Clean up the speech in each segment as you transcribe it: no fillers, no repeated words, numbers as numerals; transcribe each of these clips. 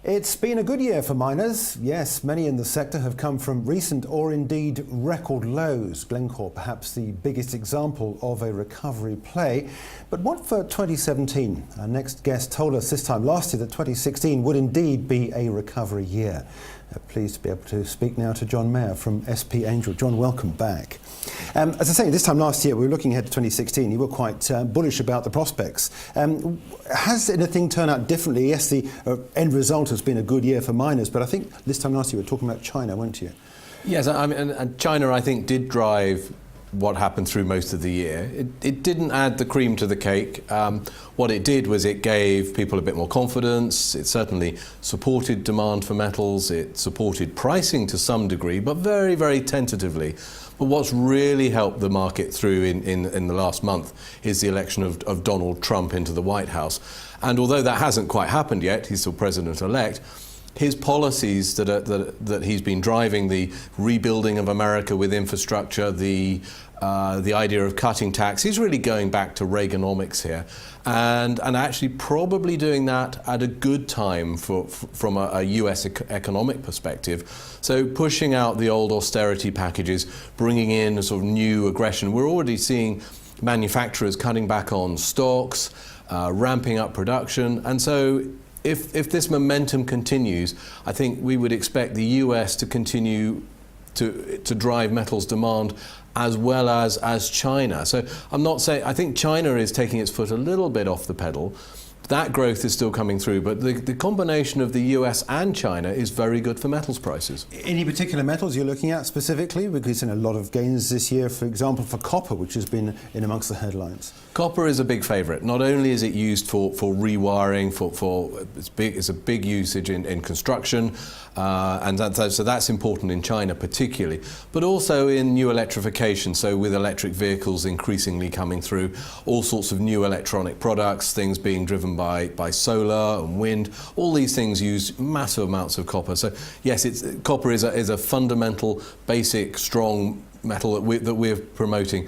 It's been a good year for miners. Yes, many in the sector have come from recent or indeed record lows. Glencore perhaps the biggest example of a recovery play. But what for 2017? Our next guest told us this time last year that 2016 would indeed be a recovery year. Pleased to be able to speak now to John Meyer from SP Angel. John, welcome back. As I say, this time last year we were looking ahead to 2016. You were quite bullish about the prospects. Has anything turned out differently? Yes, the end result has been a good year for miners, but I think this time last year we were talking about China, weren't you? Yes, I mean, and China, I think, did drive what happened through most of the year. It didn't add the cream to the cake. What it did was it gave people a bit more confidence. It certainly supported demand for metals. It supported pricing to some degree, but very, very tentatively. But what's really helped the market through in the last month is the election of Donald Trump into the White House. And although that hasn't quite happened yet, he's still president-elect, his policies that he's been driving, the rebuilding of America with infrastructure, the idea of cutting tax, he's really going back to Reaganomics here, and actually probably doing that at a good time from a US economic perspective. So pushing out the old austerity packages, bringing in a sort of new aggression. We're already seeing manufacturers cutting back on stocks, ramping up production, and so if this momentum continues, I think we would expect the US to continue to drive metals demand as well as China. So I'm not saying, I think China is taking its foot a little bit off the pedal. That growth is still coming through, but the combination of the US and China is very good for metals prices. Any particular metals you're looking at specifically? We've seen a lot of gains this year, for example, for copper, which has been in amongst the headlines. Copper is a big favourite. Not only is it used for rewiring, it's a big usage in construction, and so that's important in China particularly, but also in new electrification. So with electric vehicles increasingly coming through, all sorts of new electronic products, things being driven by solar and wind, all these things use massive amounts of copper. So yes, copper is a fundamental, basic, strong metal that we're promoting.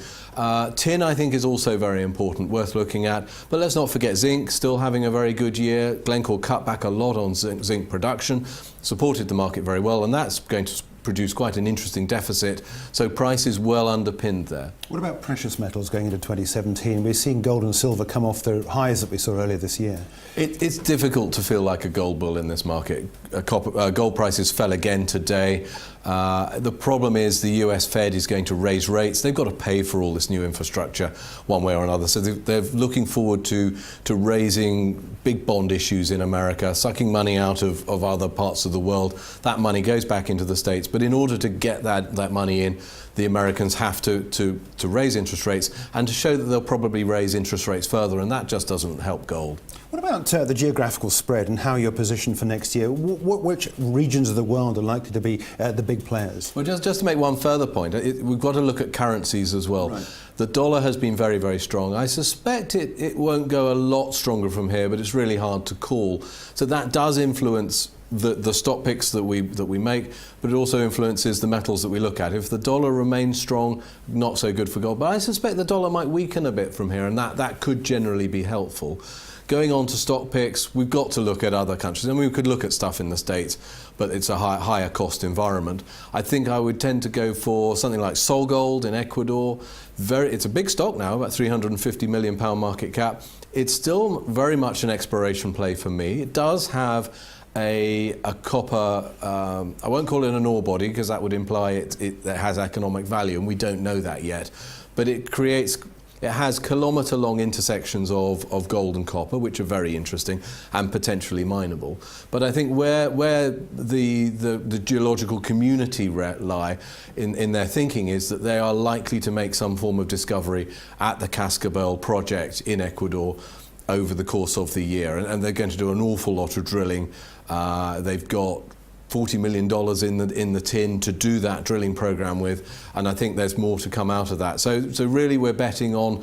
Tin, I think, is also very important, worth looking at. But let's not forget zinc, still having a very good year. Glencore cut back a lot on zinc production, supported the market very well, and that's going to produce quite an interesting deficit. So price is well underpinned there. What about precious metals going into 2017? We're seeing gold and silver come off the highs that we saw earlier this year. It's difficult to feel like a gold bull in this market. Gold prices fell again today. The problem is the US Fed is going to raise rates. They've got to pay for all this new infrastructure one way or another. So they're looking forward to raising big bond issues in America, sucking money out of other parts of the world. That money goes back into the States. But in order to get that money in, the Americans have to raise interest rates and to show that they'll probably raise interest rates further, and that just doesn't help gold. What about the geographical spread and how you're positioned for next year? Which regions of the world are likely to be the big players? Well, just to make one further point, we've got to look at currencies as well. Right. The dollar has been very, very strong. I suspect it won't go a lot stronger from here, but it's really hard to call. So that does influence the stock picks that we make, but it also influences the metals that we look at. If the dollar remains strong, not so good for gold. But I suspect the dollar might weaken a bit from here, and that could generally be helpful. Going on to stock picks, we've got to look at other countries. I mean, we could look at stuff in the States, but it's a higher cost environment. I think I would tend to go for something like SolGold in Ecuador. It's a big stock now, about £350 million market cap. It's still very much an exploration play for me. It does have a copper, I won't call it an ore body because that would imply it has economic value, and we don't know that yet. But it has kilometre-long intersections of gold and copper, which are very interesting and potentially mineable. But I think where the geological community lie in their thinking is that they are likely to make some form of discovery at the Cascabel project in Ecuador over the course of the year, and they're going to do an awful lot of drilling. They've got $40 million in the tin to do that drilling program with, and I think there's more to come out of that. So really we're betting on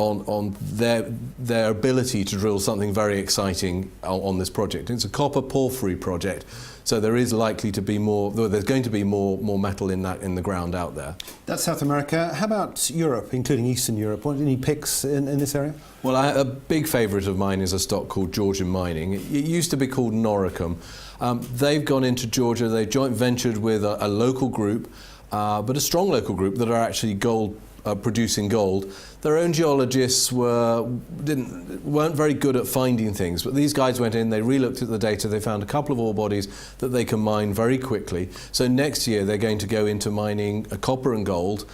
on their ability to drill something very exciting on this project. It's a copper porphyry project, so there is likely to be more. There's going to be more metal in the ground out there. That's South America. How about Europe, including Eastern Europe? Any picks in this area? Well, a big favourite of mine is a stock called Georgian Mining. It used to be called Noricum. They've gone into Georgia. They joint ventured with a local group, but a strong local group that are actually producing gold. Their own geologists weren't very good at finding things, but these guys went in, they re-looked at the data, they found a couple of ore bodies that they can mine very quickly. So next year they're going to go into mining copper and gold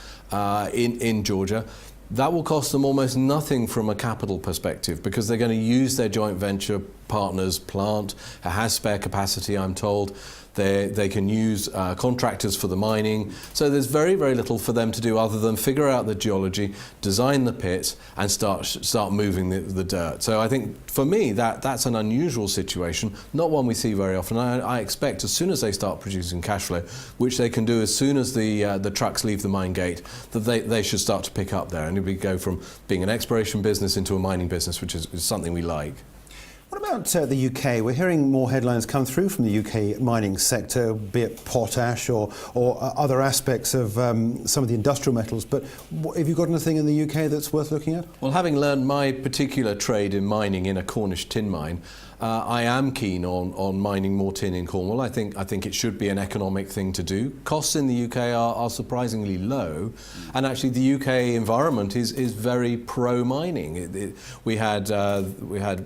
in Georgia. That will cost them almost nothing from a capital perspective because they're going to use their joint venture partner's plant. It has spare capacity, I'm told. They can use contractors for the mining. So there's very, very little for them to do other than figure out the geology, design the pits, and start moving the dirt. So I think, for me, that's an unusual situation, not one we see very often. I expect as soon as they start producing cash flow, which they can do as soon as the trucks leave the mine gate, that they should start to pick up there. And we go from being an exploration business into a mining business, which is something we like. What about the UK? We're hearing more headlines come through from the UK mining sector, be it potash or other aspects of some of the industrial metals. But have you got anything in the UK that's worth looking at? Well, having learned my particular trade in mining in a Cornish tin mine, I am keen on mining more tin in Cornwall. I think it should be an economic thing to do. Costs in the UK are surprisingly low, and actually the UK environment is very pro mining. We had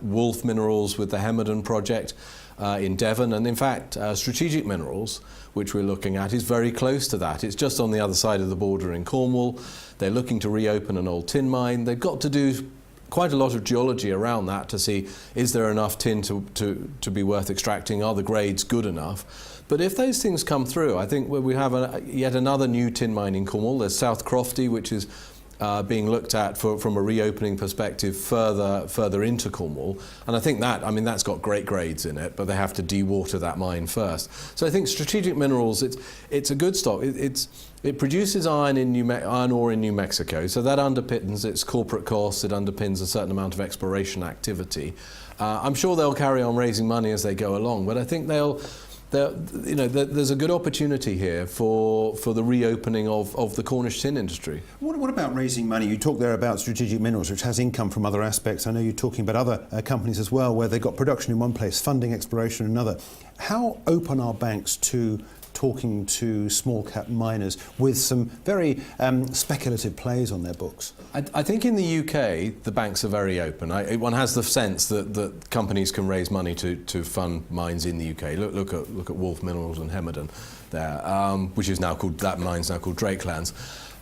Wolf Minerals with the Hemerdon project in Devon, and in fact Strategic Minerals, which we're looking at, is very close to that. It's just on the other side of the border in Cornwall. They're looking to reopen an old tin mine. They've got to do quite a lot of geology around that to see, is there enough tin to be worth extracting? Are the grades good enough? But if those things come through, I think we have yet another new tin mine in Cornwall. There's South Crofty, which is being looked at from a reopening perspective further into Cornwall. And I think that's got great grades in it, but they have to dewater that mine first. So I think Strategic Minerals, it's a good stock. It produces iron ore in New Mexico, so that underpins its corporate costs, it underpins a certain amount of exploration activity. I'm sure they'll carry on raising money as they go along, but I think there's a good opportunity here for the reopening of the Cornish tin industry. What about raising money? You talk there about Strategic Minerals, which has income from other aspects. I know you're talking about other companies as well, where they've got production in one place, funding exploration in another. How open are banks to talking to small cap miners with some very speculative plays on their books? I think in the UK the banks are very open. One has the sense that companies can raise money to fund mines in the UK. Look at Wolf Minerals and Hemerdon there, which is now called, that mine's now called Drakelands.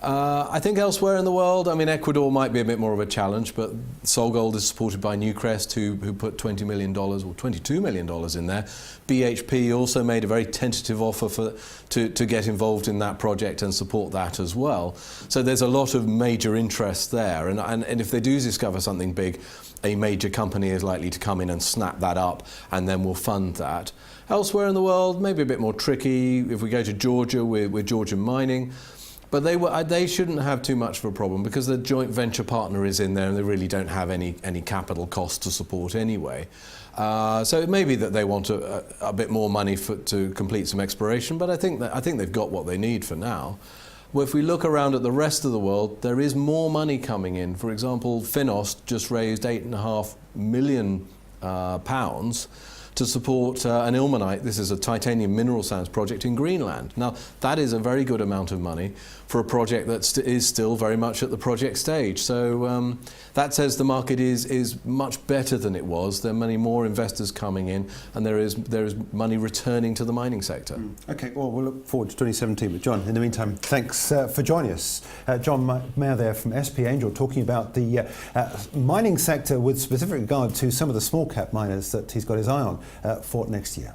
I think elsewhere in the world, Ecuador might be a bit more of a challenge, but SolGold is supported by Newcrest, who put $20 million or $22 million in there. BHP also made a very tentative offer to get involved in that project and support that as well. So there's a lot of major interest there, and if they do discover something big, a major company is likely to come in and snap that up, and then we'll fund that. Elsewhere in the world, maybe a bit more tricky. If we go to Georgia with Georgian Mining, but they shouldn't have too much of a problem because the joint venture partner is in there and they really don't have any capital costs to support anyway. So it may be that they want a bit more money to complete some exploration, but I think they've got what they need for now. Well, if we look around at the rest of the world, there is more money coming in. For example, Finost just raised £8.5 million to support an ilmenite. This is a titanium mineral sands project in Greenland. Now, that is a very good amount of money for a project that is still very much at the project stage. So that says the market is much better than it was. There are many more investors coming in, and there is money returning to the mining sector. Okay, well, we'll look forward to 2017. But John, in the meantime, thanks for joining us. John Meyer there from SP Angel, talking about the mining sector with specific regard to some of the small cap miners that he's got his eye on for next year.